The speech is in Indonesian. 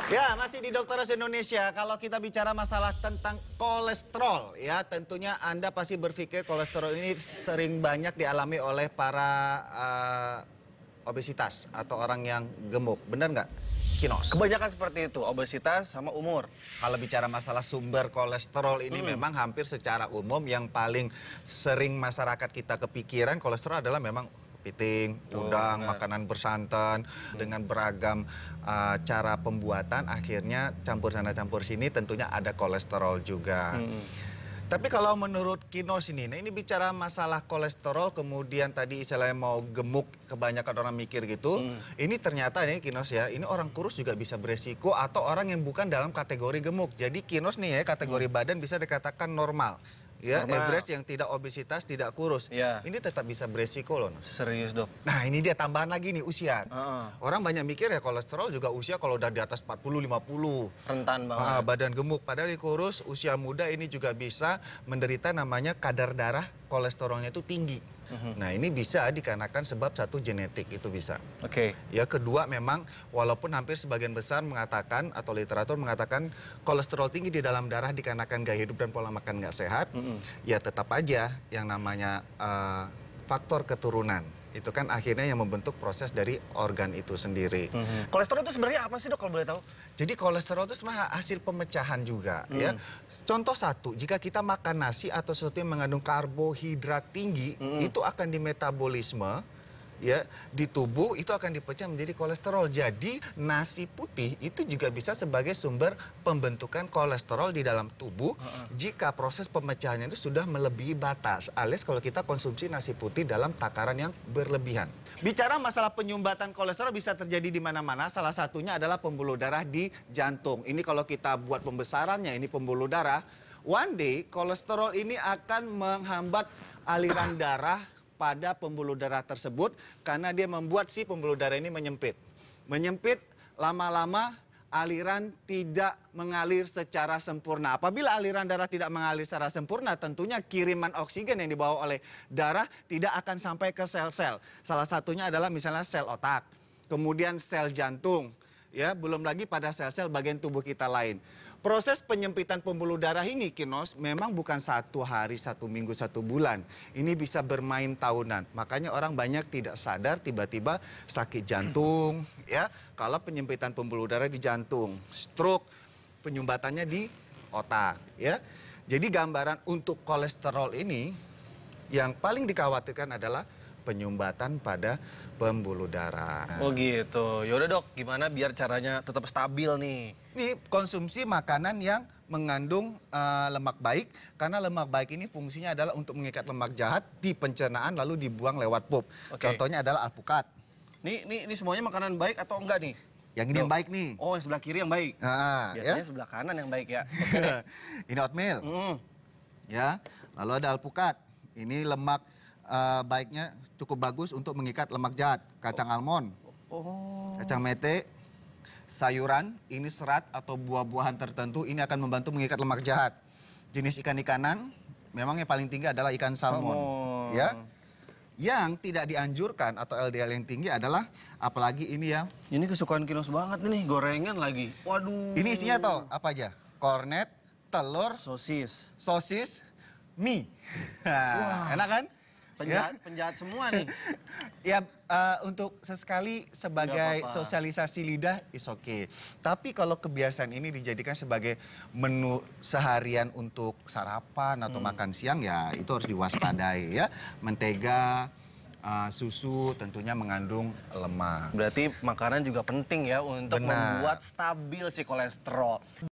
Ya, masih di Dokter Indonesia. Kalau kita bicara masalah tentang kolesterol, ya tentunya Anda pasti berpikir kolesterol ini sering banyak dialami oleh para obesitas atau orang yang gemuk. Benar nggak, Kinos? Kebanyakan seperti itu, obesitas sama umur. Kalau bicara masalah sumber kolesterol ini memang hampir secara umum yang paling sering masyarakat kita kepikiran kolesterol adalah memang kepiting, udang, makanan bersantan, dengan beragam cara pembuatan, akhirnya campur sana campur sini tentunya ada kolesterol juga. Tapi kalau menurut Kinos ini, nah ini bicara masalah kolesterol, kemudian tadi istilahnya mau gemuk, kebanyakan orang mikir gitu. Ini ternyata nih Kinos ya, ini orang kurus juga bisa beresiko atau orang yang bukan dalam kategori gemuk. Jadi Kinos nih ya, kategori badan bisa dikatakan normal. Ya, average yang tidak obesitas, tidak kurus. Ini tetap bisa beresiko loh. Serius dok? Nah ini dia tambahan lagi nih, usia. Orang banyak mikir ya kolesterol juga usia kalau udah di atas 40-50. Rentan banget. Badan gemuk, padahal yang kurus, usia muda ini juga bisa menderita namanya kadar darah kolesterolnya itu tinggi. Nah ini bisa dikarenakan sebab satu genetik, itu bisa. Ya kedua memang walaupun hampir sebagian besar mengatakan atau literatur mengatakan kolesterol tinggi di dalam darah dikarenakan gaya hidup dan pola makan nggak sehat, ya tetap aja yang namanya faktor keturunan. Itu kan akhirnya yang membentuk proses dari organ itu sendiri. Kolesterol itu sebenarnya apa sih dok kalau boleh tahu? Jadi kolesterol itu sebenarnya hasil pemecahan juga ya. Contoh satu, jika kita makan nasi atau sesuatu yang mengandung karbohidrat tinggi, itu akan di metabolisme ya di tubuh itu akan dipecah menjadi kolesterol. Jadi nasi putih itu juga bisa sebagai sumber pembentukan kolesterol di dalam tubuh jika proses pemecahannya itu sudah melebihi batas, alias kalau kita konsumsi nasi putih dalam takaran yang berlebihan. Bicara masalah penyumbatan kolesterol bisa terjadi di mana-mana, salah satunya adalah pembuluh darah di jantung. Ini kalau kita buat pembesarannya, ini pembuluh darah, one day kolesterol ini akan menghambat aliran darah pada pembuluh darah tersebut karena dia membuat si pembuluh darah ini menyempit. Menyempit, lama-lama aliran tidak mengalir secara sempurna. Apabila aliran darah tidak mengalir secara sempurna, tentunya kiriman oksigen yang dibawa oleh darah tidak akan sampai ke sel-sel. Salah satunya adalah misalnya sel otak, kemudian sel jantung, ya belum lagi pada sel-sel bagian tubuh kita lain. Proses penyempitan pembuluh darah ini, Kinos, memang bukan 1 hari, 1 minggu, 1 bulan. Ini bisa bermain tahunan. Makanya orang banyak tidak sadar tiba-tiba sakit jantung, ya. Kalau penyempitan pembuluh darah di jantung, stroke, penyumbatannya di otak, ya. Jadi gambaran untuk kolesterol ini yang paling dikhawatirkan adalah penyumbatan pada pembuluh darah. Oh gitu. Yaudah dok, gimana biar caranya tetap stabil nih? Ini konsumsi makanan yang mengandung lemak baik, karena lemak baik ini fungsinya adalah untuk mengikat lemak jahat di pencernaan lalu dibuang lewat pup. Contohnya adalah alpukat. Ini semuanya makanan baik atau enggak nih? Yang ini yang baik nih. Oh, yang sebelah kiri yang baik. Biasanya ya? sebelah kanan yang baik ya. Ini oatmeal. Ya, lalu ada alpukat. Ini lemak baiknya cukup bagus untuk mengikat lemak jahat. Kacang almond, kacang mete, sayuran, ini serat atau buah-buahan tertentu, ini akan membantu mengikat lemak jahat. Jenis ikan-ikanan, memang yang paling tinggi adalah ikan salmon. Ya. Yang tidak dianjurkan atau LDL yang tinggi adalah, apalagi ini ya. Ini kesukaan Kinos banget nih, gorengan lagi. Waduh. Ini isinya toh apa aja? Kornet, telur, sosis, mie. Wah. Enak kan? Penjahat semua nih. Ya untuk sesekali sebagai sosialisasi lidah is okay. Tapi kalau kebiasaan ini dijadikan sebagai menu seharian untuk sarapan atau makan siang, ya itu harus diwaspadai ya. Mentega, susu tentunya mengandung lemak. Berarti makanan juga penting ya untuk membuat stabil si kolesterol.